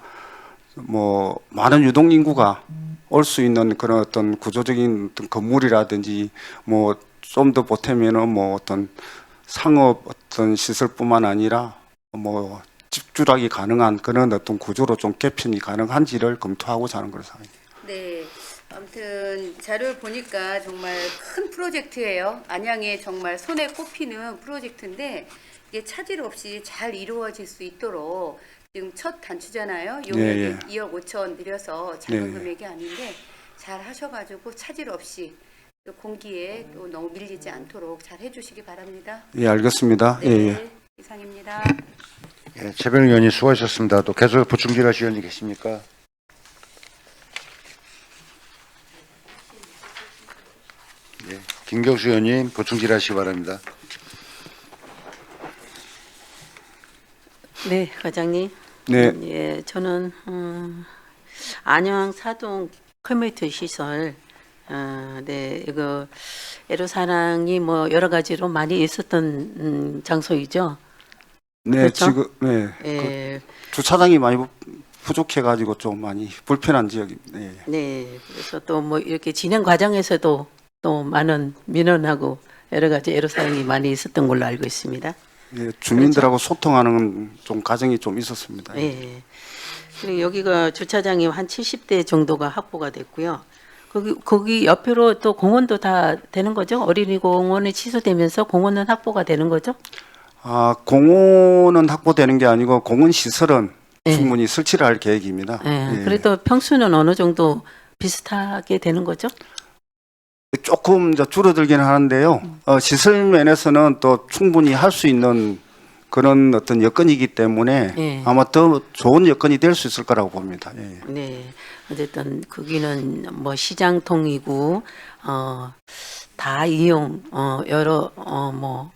뭐 많은 유동 인구가 올 수 있는 그런 어떤 구조적인 어떤 건물이라든지 뭐 좀 더 보태면은 뭐 어떤 상업 어떤 시설뿐만 아니라 뭐 집주락이 가능한 그런 어떤 구조로 좀 개편이 가능한지를 검토하고자 하는 것을 생각합니다. 네. 아무튼 자료를 보니까 정말 큰 프로젝트예요. 안양에 정말 손에 꼽히는 프로젝트인데 이게 차질 없이 잘 이루어질 수 있도록 지금 첫 단추잖아요. 용역이 예. 2억 5천 들여서 작은 네. 금액이 아닌데 잘 하셔가지고 차질 없이 또 공기에 또 너무 밀리지 않도록 잘 해주시기 바랍니다. 예, 알겠습니다. 네, 예, 예. 이상입니다. 예, 최병일 의원님 수고하셨습니다. 또 계속 보충 질의하실 의원님 계십니까? 예, 김경수 의원님 보충 질의하시기 바랍니다. 네, 과장님. 네. 예, 저는 안양 사동 커뮤니티 시설, 네, 이거 애로사항이 뭐 여러 가지로 많이 있었던 장소이죠. 네, 그렇죠? 지금 네. 예, 주차장이 많이 부족해 가지고 좀 많이 불편한 지역입니다. 예. 네, 그래서 또 뭐 이렇게 진행 과정에서도 또 많은 민원하고 여러 가지 애로사항이 많이 있었던 걸로 알고 있습니다. 예, 주민들하고 소통하는 좀 과정이 좀 있었습니다. 예. 그리고 여기가 주차장이 한 70대 정도가 확보가 됐고요. 거기 옆으로 또 공원도 다 되는 거죠? 어린이 공원이 취소되면서 공원은 확보가 되는 거죠? 아, 공원은 확보되는 게 아니고 공원 시설은 예. 충분히 설치를 할 계획입니다. 예. 예. 그래도 평수는 어느 정도 비슷하게 되는 거죠? 조금 이제 줄어들긴 하는데요. 시설 면에서는 또 충분히 할 수 있는 그런 어떤 여건이기 때문에 예. 아마 더 좋은 여건이 될 수 있을 거라고 봅니다. 예. 네. 어쨌든 거기는 뭐 시장통이고 다 이용 여러 뭐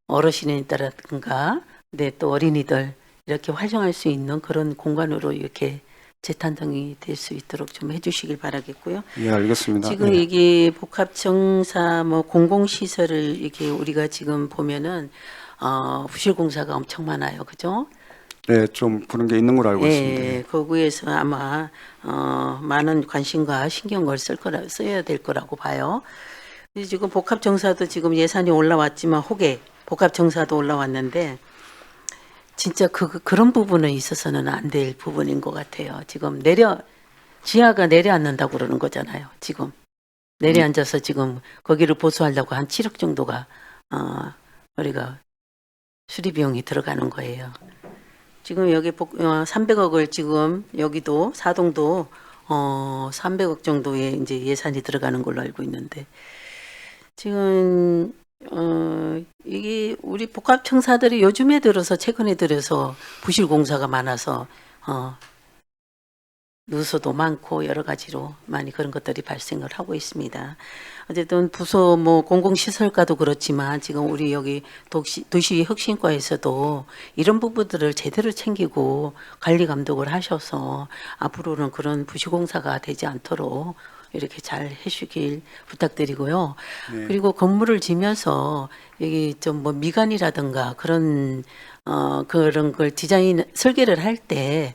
어르신이라든가 네, 또 어린이들 이렇게 활용할 수 있는 그런 공간으로 이렇게 재탄생이 될 수 있도록 좀 해주시길 바라겠고요. 예, 알겠습니다. 지금 예. 이게 복합정사 뭐 공공시설을 이렇게 우리가 지금 보면은 부실공사가 엄청 많아요, 그죠? 네, 좀 그런 게 있는 걸로 알고 있습니다. 예, 거기에서 아마 많은 관심과 신경을 써야 될 거라고 봐요. 그래서 지금 복합정사도 지금 예산이 올라왔지만 혹에 복합정사도 올라왔는데 진짜 그런 부분에 있어서는 안 될 부분인 것 같아요. 지금 지하가 내려앉는다고 그러는 거잖아요. 지금 내려앉아서 지금 거기를 보수하려고 한 7억 정도가 우리가 수리 비용이 들어가는 거예요. 지금 여기 300억을 지금 여기도 사동도 300억 정도의 이제 예산이 들어가는 걸로 알고 있는데 지금 이게 우리 복합청사들이 요즘에 들어서 최근에 들어서 부실 공사가 많아서 누수도 많고 여러 가지로 많이 그런 것들이 발생을 하고 있습니다. 어쨌든 부서 뭐 공공시설과도 그렇지만 지금 우리 여기 도시혁신과에서도 이런 부분들을 제대로 챙기고 관리 감독을 하셔서 앞으로는 그런 부실공사가 되지 않도록 이렇게 잘 해주길 부탁드리고요. 네. 그리고 건물을 지면서 여기 좀 뭐 미관이라든가 그런 걸 디자인 설계를 할 때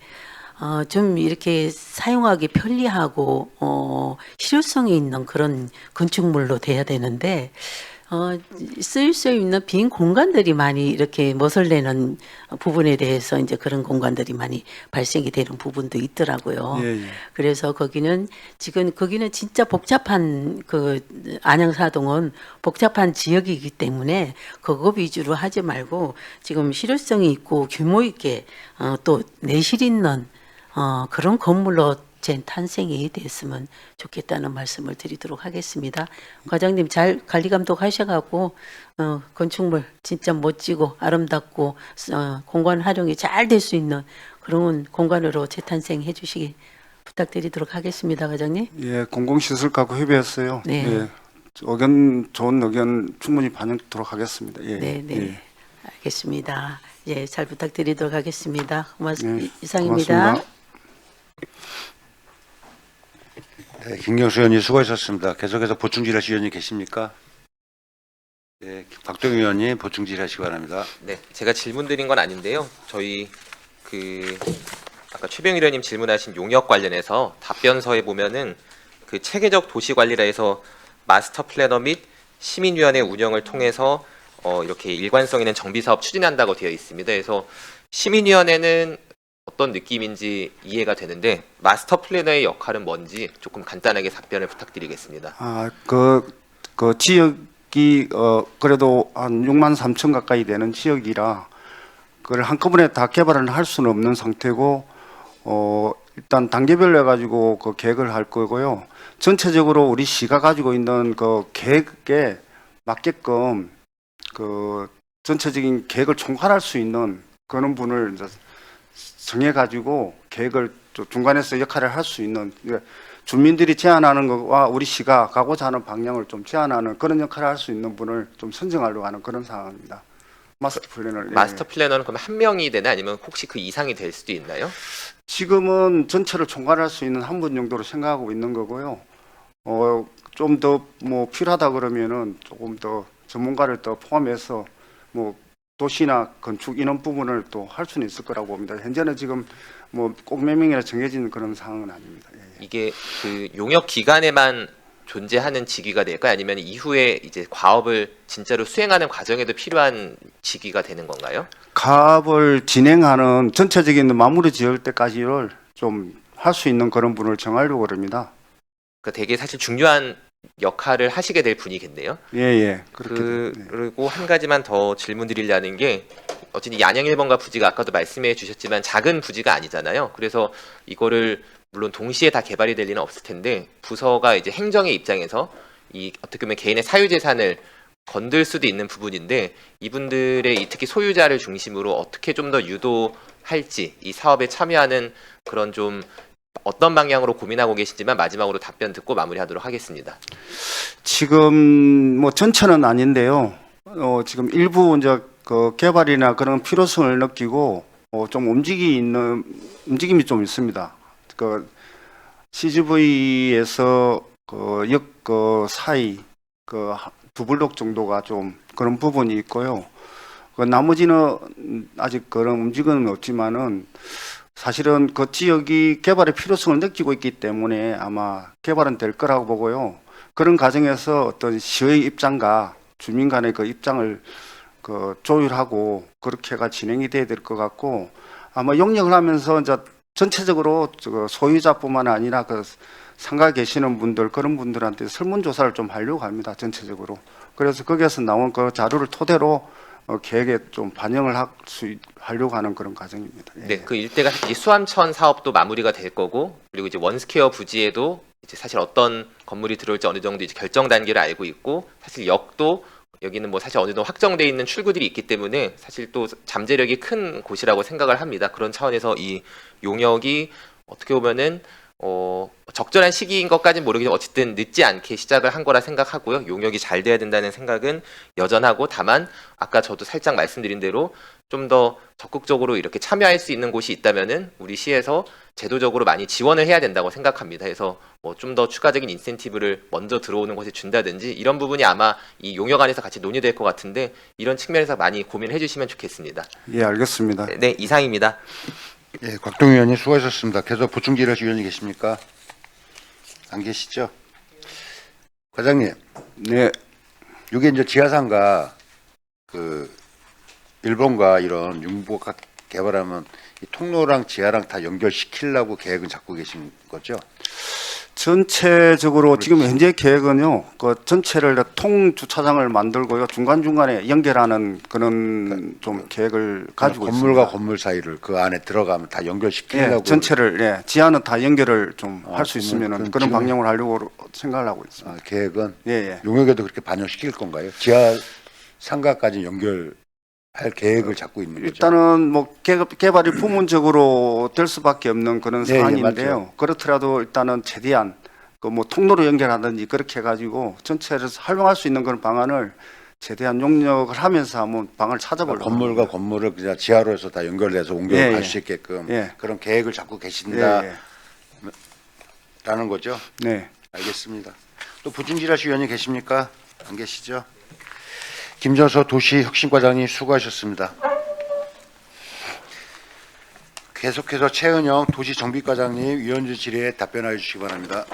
좀 이렇게 사용하기 편리하고 실효성이 있는 그런 건축물로 돼야 되는데 쓰일 수 있는 빈 공간들이 많이 이렇게 멋을 내는 부분에 대해서 이제 그런 공간들이 많이 발생이 되는 부분도 있더라고요. 예, 예. 그래서 거기는 진짜 복잡한 그 안양사동은 복잡한 지역이기 때문에 그거 위주로 하지 말고 지금 실효성이 있고 규모 있게 또 내실 있는 그런 건물로 재탄생이 됐으면 좋겠다는 말씀을 드리도록 하겠습니다. 과장님 잘 관리 감독하셔가지고 건축물 진짜 멋지고 아름답고 공간 활용이 잘 될 수 있는 그런 공간으로 재탄생해 주시기 부탁드리도록 하겠습니다, 과장님. 예, 공공시설과하고 협의했어요. 네. 예, 좋은 의견 충분히 반영토록 하겠습니다. 예, 네, 네. 예. 알겠습니다. 예, 잘 부탁드리도록 하겠습니다. 네, 이상입니다. 고맙습니다. 네, 김경수 의원님 수고하셨습니다. 계속해서 보충 질의하실 의원님 계십니까? 네, 박동희 의원님 보충 질의하시기 바랍니다. 네, 제가 질문 드린 건 아닌데요. 저희 아까 최병일 의원님 질문하신 용역 관련해서 답변서에 보면은 그 체계적 도시 관리라 해서 마스터 플래너 및 시민위원회 운영을 통해서 이렇게 일관성 있는 정비 사업 추진한다고 되어 있습니다. 그래서 시민위원회는 어떤 느낌인지 이해가 되는데 마스터 플래너의 역할은 뭔지 조금 간단하게 답변을 부탁드리겠습니다. 그 지역이 그래도 한 6만 3천 가까이 되는 지역이라 그걸 한꺼번에 다 개발을 할 수는 없는 상태고 일단 단계별로 해가지고 그 계획을 할 거고요. 전체적으로 우리 시가 가지고 있는 그 계획에 맞게끔 그 전체적인 계획을 총괄할 수 있는 그런 분을 이제 정해가지고 계획을 중간에서 역할을 할 수 있는 주민들이 제안하는 것과 우리 시가 가고자 하는 방향을 좀 제안하는 그런 역할을 할 수 있는 분을 좀 선정하려고 하는 그런 상황입니다. 마스터 플래너를. 마스터 플래너는 그럼 한 명이 되나 아니면 혹시 그 이상이 될 수도 있나요? 지금은 전체를 총괄할 수 있는 한 분 정도로 생각하고 있는 거고요. 좀 더 뭐 필요하다 그러면은 조금 더 전문가를 더 포함해서 뭐 도시나 건축 이런 부분을 또 할 수는 있을 거라고 봅니다. 현재는 지금 뭐 꼭 몇 명이나 정해진 그런 상황은 아닙니다. 예, 예. 이게 그 용역 기간에만 존재하는 직위가 될까요? 아니면 이후에 이제 과업을 진짜로 수행하는 과정에도 필요한 직위가 되는 건가요? 가업을 진행하는 전체적인 마무리 지을 때까지를 좀 할 수 있는 그런 분을 정하려고 합니다. 그러니까 되게 사실 중요한 역할을 하시게 될 분이겠네요. 예, 예. 그렇게. 네. 그리고 한 가지만 더 질문 드리려는 게 어쨌든 양양 1번가 부지가 아까도 말씀해 주셨지만 작은 부지가 아니잖아요. 그래서 이거를 물론 동시에 다 개발이 될 리는 없을 텐데 부서가 이제 행정의 입장에서 이 어떻게 보면 개인의 사유재산을 건들 수도 있는 부분인데 이분들의 특히 소유자를 중심으로 어떻게 좀 더 유도할지 이 사업에 참여하는 그런 좀 어떤 방향으로 고민하고 계신지만 마지막으로 답변 듣고 마무리하도록 하겠습니다. 지금 뭐 전체는 아닌데요. 지금 일부 이제 그 개발이나 그런 필요성을 느끼고 좀 움직임이 좀 있습니다. 그 CGV에서 그 역 그 사이 그 두 블록 정도가 좀 그런 부분이 있고요. 그 나머지는 아직 그런 움직임은 없지만은 사실은 그 지역이 개발의 필요성을 느끼고 있기 때문에 아마 개발은 될 거라고 보고요. 그런 과정에서 어떤 시의 입장과 주민 간의 그 입장을 그 조율하고 그렇게가 진행이 돼야 될 것 같고 아마 용역을 하면서 이제 전체적으로 그 소유자뿐만 아니라 그 상가에 계시는 분들 그런 분들한테 설문조사를 좀 하려고 합니다. 전체적으로. 그래서 거기에서 나온 그 자료를 토대로 계획에 좀 반영을 하려고 하는 그런 과정입니다. 예. 네, 그 일대가 이제 수암천 사업도 마무리가 될 거고 그리고 이제 원스퀘어 부지에도 이제 사실 어떤 건물이 들어올지 어느 정도 이제 결정 단계를 알고 있고 사실 역도 여기는 뭐 사실 어느 정도 확정돼 있는 출구들이 있기 때문에 사실 또 잠재력이 큰 곳이라고 생각을 합니다. 그런 차원에서 이 용역이 어떻게 보면은 적절한 시기인 것까지는 모르겠지만 어쨌든 늦지 않게 시작을 한 거라 생각하고요. 용역이 잘 돼야 된다는 생각은 여전하고 다만 아까 저도 살짝 말씀드린 대로 좀 더 적극적으로 이렇게 참여할 수 있는 곳이 있다면은 우리 시에서 제도적으로 많이 지원을 해야 된다고 생각합니다. 그래서 뭐 좀 더 추가적인 인센티브를 먼저 들어오는 곳에 준다든지 이런 부분이 아마 이 용역 안에서 같이 논의될 것 같은데 이런 측면에서 많이 고민해 주시면 좋겠습니다. 예, 알겠습니다. 네, 이상입니다. 예, 곽동희 의원님 수고하셨습니다. 계속 보충 질의하실 의원님 계십니까? 안 계시죠? 과장님, 네, 이게 이제 지하상가 그 일본과 이런 융복합 개발하면 이 통로랑 지하랑 다 연결시키려고 계획은 잡고 계신 거죠? 전체적으로 지금 현재 계획은요, 그 전체를 다 통 주차장을 만들고요, 중간중간에 연결하는 그런 좀 계획을 가지고 건물과 있습니다. 건물 사이를 그 안에 들어가면 다 예, 연결시키려고. 전체를, 예, 지하는 다 연결을 좀 할 수 그러면 있으면은 그럼 그런 지금- 방향을 하려고 생각을 하고 있습니다. 계획은 예, 예. 용역에도 그렇게 반영시킬 건가요? 지하 상가까지 연결할 계획을 잡고 있는 거죠? 일단은 뭐 개발이 부분적으로 될 수밖에 없는 그런 네, 예, 사안인데요. 맞죠. 그렇더라도 일단은 최대한 그 뭐 통로로 연결하든지 그렇게 해가지고 전체를 활용할 수 있는 그런 방안을 최대한 용역을 하면서 한번 방을 찾아보려고 건물과 합니다. 건물을 그냥 지하로 해서 다 연결돼서 옮겨갈 예, 예. 수 있게끔 예. 그런 계획을 잡고 계신다라는 예, 예. 거죠? 네. 알겠습니다. 또 부중지라시 위원님 계십니까? 안 계시죠? 김전서 도시혁신과장님 수고하셨습니다. 계속해서 최은영 도시정비과장님 위원주 질의에 답변하여 주시기 바랍니다.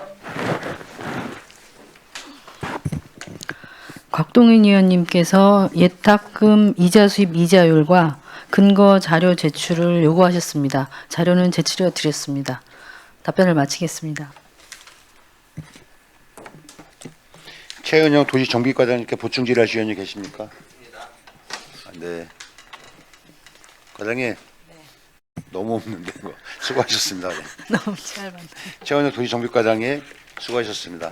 곽동윤 의원님께서 예탁금 이자 수입 이자율과 근거 자료 제출을 요구하셨습니다. 자료는 제출해 드렸습니다. 답변을 마치겠습니다. 최은영 도시정비과장님께 보충질의하실 위원님 계십니까? 네. 과장님. 너무 없는데 이거. 수고하셨습니다. 네. 너무 짧았네. 최은영 도시정비과장님 수고하셨습니다.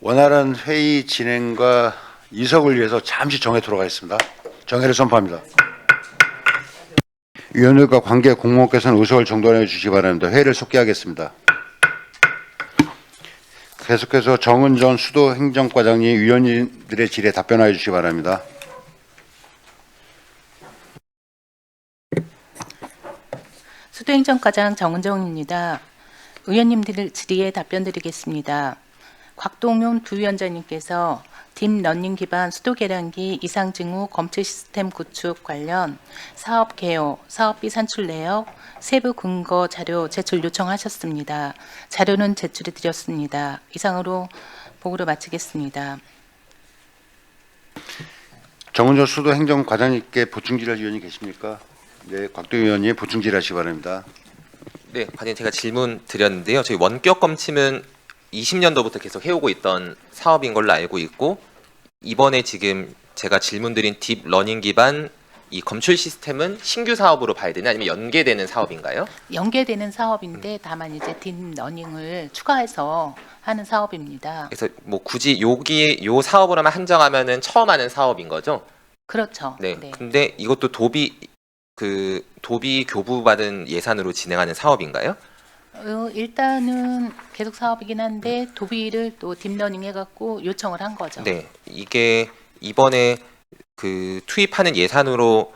원활한 회의 진행과 이석을 위해서 잠시 정회토록 하겠습니다. 정회를 선포합니다. 위원들과 관계 공무원께서는 의석을 정돈해 주시기 바랍니다. 회의를 속기하겠습니다. 계속해서 정은전 수도행정과장님 위원님들의 질의에 답변하여 주시기 바랍니다. 수도행정과장 정은정입니다. 의원님들 질의에 답변드리겠습니다. 곽동윤 부위원장님께서 딥러닝 기반 수도 계량기 이상 징후 검체 시스템 구축 관련 사업 개요, 사업비 산출 내역, 세부 근거 자료 제출 요청하셨습니다. 자료는 제출해 드렸습니다. 이상으로 보고를 마치겠습니다. 정은전 수도행정과장님께 보충질의할 위원이 계십니까? 네, 곽동윤 의원님 보충질의하시기 바랍니다. 네, 과장님 제가 질문 드렸는데요. 저희 원격 검침은 20년도부터 계속 해오고 있던 사업인 걸로 알고 있고 이번에 지금 제가 질문드린 딥러닝 기반 이 검출 시스템은 신규 사업으로 봐야 되나 아니면 연계되는 사업인가요? 연계되는 사업인데 다만 이제 딥러닝을 추가해서 하는 사업입니다. 그래서 뭐 굳이 여기 요 사업으로만 한정하면은 처음 하는 사업인 거죠? 그렇죠. 네. 근데 이것도 도비 교부받은 예산으로 진행하는 사업인가요? 일단은 계속 사업이긴 한데 도비를 또 딥러닝 해갖고 요청을 한 거죠. 네. 이게 이번에 그 투입하는 예산으로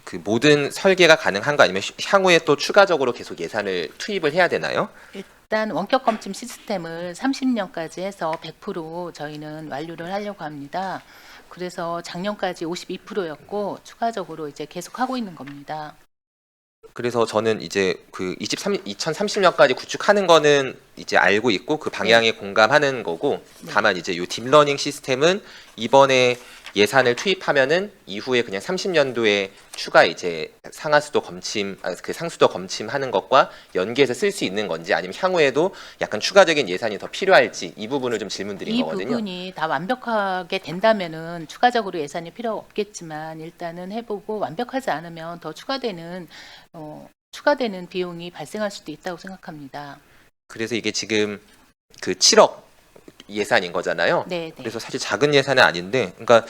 그 모든 설계가 가능한가 아니면 향후에 또 추가적으로 계속 예산을 투입을 해야 되나요? 일단 원격 검침 시스템을 30년까지 해서 100% 저희는 완료를 하려고 합니다. 그래서 작년까지 52%였고 추가적으로 이제 계속 하고 있는 겁니다. 그래서 저는 이제 그 2030년까지 구축하는 거는 이제 알고 있고 그 방향에 공감하는 거고 다만 이제 요 딥러닝 시스템은 이번에 예산을 투입하면은 이후에 그냥 30년도에 추가 이제 상하수도 검침 그 상수도 검침하는 것과 연계해서 쓸 수 있는 건지 아니면 향후에도 약간 추가적인 예산이 더 필요할지 이 부분을 좀 질문드린 이 거거든요. 부분이 다 완벽하게 된다면은 추가적으로 예산이 필요 없겠지만 일단은 해보고 완벽하지 않으면 더 추가되는 비용이 발생할 수도 있다고 생각합니다. 그래서 이게 지금 그 7억 예산인 거잖아요. 네, 네. 그래서 사실 작은 예산은 아닌데, 그러니까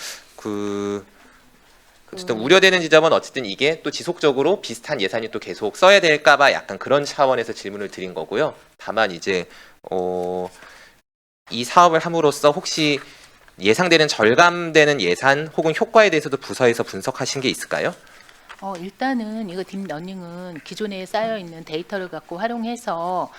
어쨌든 우려되는 지점은 어쨌든 이게 또 지속적으로 비슷한 예산이 또 계속 써야 될까봐 약간 그런 차원에서 질문을 드린 거고요. 다만 이제 이 사업을 함으로써 혹시 예상되는 절감되는 예산 혹은 효과에 대해서도 부서에서 분석하신 게 있을까요? 일단은 이거 딥러닝은 기존에 쌓여 있는 데이터를 갖고 활용해서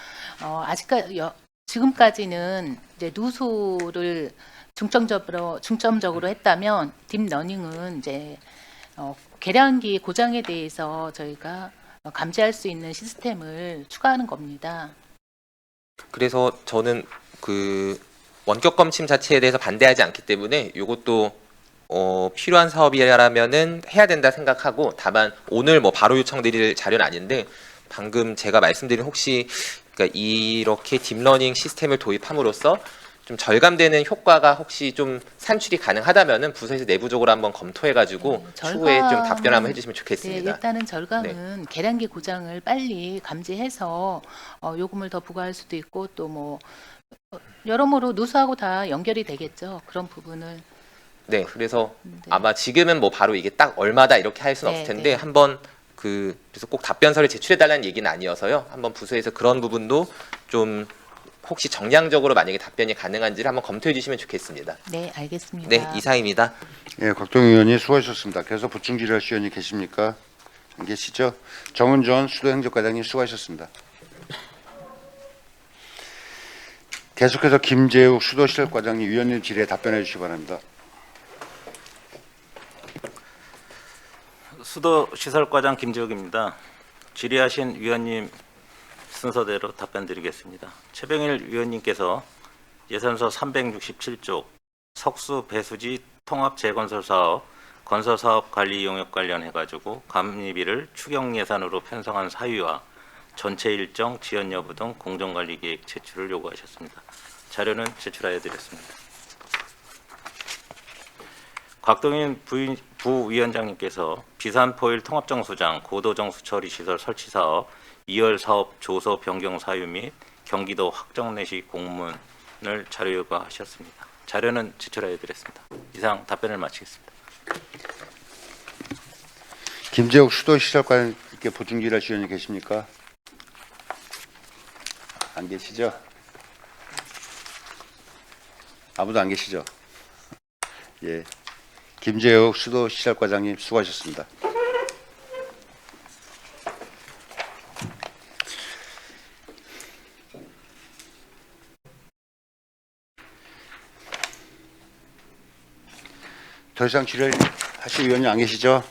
지금까지는 이제 누수를 중점적으로 했다면 딥러닝은 이제 계량기 고장에 대해서 저희가 감지할 수 있는 시스템을 추가하는 겁니다. 그래서 저는 그 원격 검침 자체에 대해서 반대하지 않기 때문에 이것도 필요한 사업이라면은 해야 된다 생각하고, 다만 오늘 뭐 바로 요청드릴 자료는 아닌데 방금 제가 말씀드린 혹시 그러니까 이렇게 딥러닝 시스템을 도입함으로써 좀 절감되는 효과가 혹시 좀 산출이 가능하다면은 부서에서 내부적으로 한번 검토해가지고 추후에 좀 답변 한번 해주시면 좋겠습니다. 네, 일단은 절감은 계량기 고장을 빨리 감지해서 요금을 더 부과할 수도 있고 또 뭐 여러모로 누수하고 다 연결이 되겠죠. 그런 부분을. 네, 그래서 네. 아마 지금은 뭐 바로 이게 딱 얼마다 이렇게 할 수는 네, 없을 텐데 네. 한번 그래서 꼭 답변서를 제출해달라는 얘기는 아니어서요. 한번 부서에서 그런 부분도 좀 혹시 정량적으로 만약에 답변이 가능한지를 한번 검토해 주시면 좋겠습니다. 네, 알겠습니다. 네, 이상입니다. 예, 곽동희 의원님 수고하셨습니다. 계속 보충 질의하실 의원이 계십니까? 안 계시죠? 정은전 수도행정과장님 수고하셨습니다. 계속해서 김재욱 수도시설과장님 위원님 질의에 답변해 주시기 바랍니다. 수도시설과장 김재욱입니다. 질의하신 위원님 순서대로 답변드리겠습니다. 최병일 위원님께서 예산서 367조 석수 배수지 통합 재건설 사업 건설 사업 관리 용역 관련해가지고 감리비를 추경 예산으로 편성한 사유와 전체 일정 지연 여부 등 공정관리 계획 제출을 요구하셨습니다. 자료는 제출하여 드렸습니다. 곽동인 부위원장님께서 비산포일 통합정수장 고도정수 처리 시설 설치 사업 2월 사업 조서 변경 사유 및 경기도 확정내시 공문을 자료 요구하셨습니다. 자료는 제출하여 드렸습니다. 이상 답변을 마치겠습니다. 김재욱 수도시설과장님께 보충 질의하실 의원이 계십니까? 안 계시죠? 아무도 안 계시죠? 예. 김재욱 수도시설과장님 수고하셨습니다. 더 이상 질의하실 의원이 안 계시죠?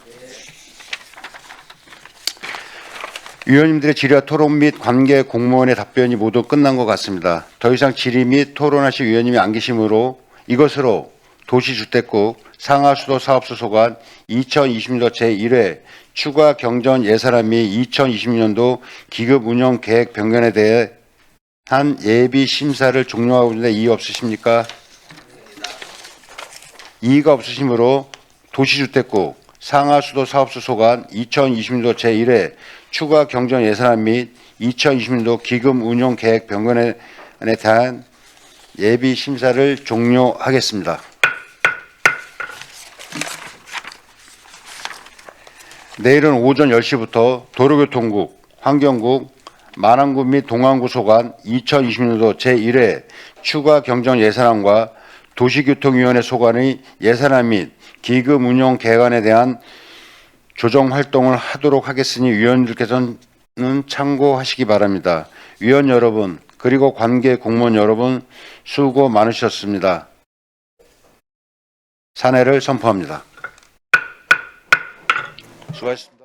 위원님들의 질의와 토론 및 관계 공무원의 답변이 모두 끝난 것 같습니다. 더 이상 질의 및 토론하실 위원님이 안 계시므로 이것으로 도시주택국 상하수도 사업소 소관 2020년도 제1회 추가 경정 예산안 및 2020년도 기금 운영 계획 변경에 대한 예비 심사를 종료하고 있는데 이의 없으십니까? 이의가 없으시므로 도시주택국 상하수도 사업소 소관 2020년도 제1회 추가 경정 예산안 및 2020년도 기금 운용 계획 변경에 대한 예비 심사를 종료하겠습니다. 내일은 오전 10시부터 도로교통국, 환경국, 만안구 및 동안구 소관 2020년도 제1회 추가 경정 예산안과 도시교통위원회 소관의 예산안 및 기금 운용 계획안에 대한 조정 활동을 하도록 하겠으니 위원님들께서는 참고하시기 바랍니다. 위원 여러분 그리고 관계 공무원 여러분 수고 많으셨습니다. 산회를 선포합니다. 수고하셨습니다.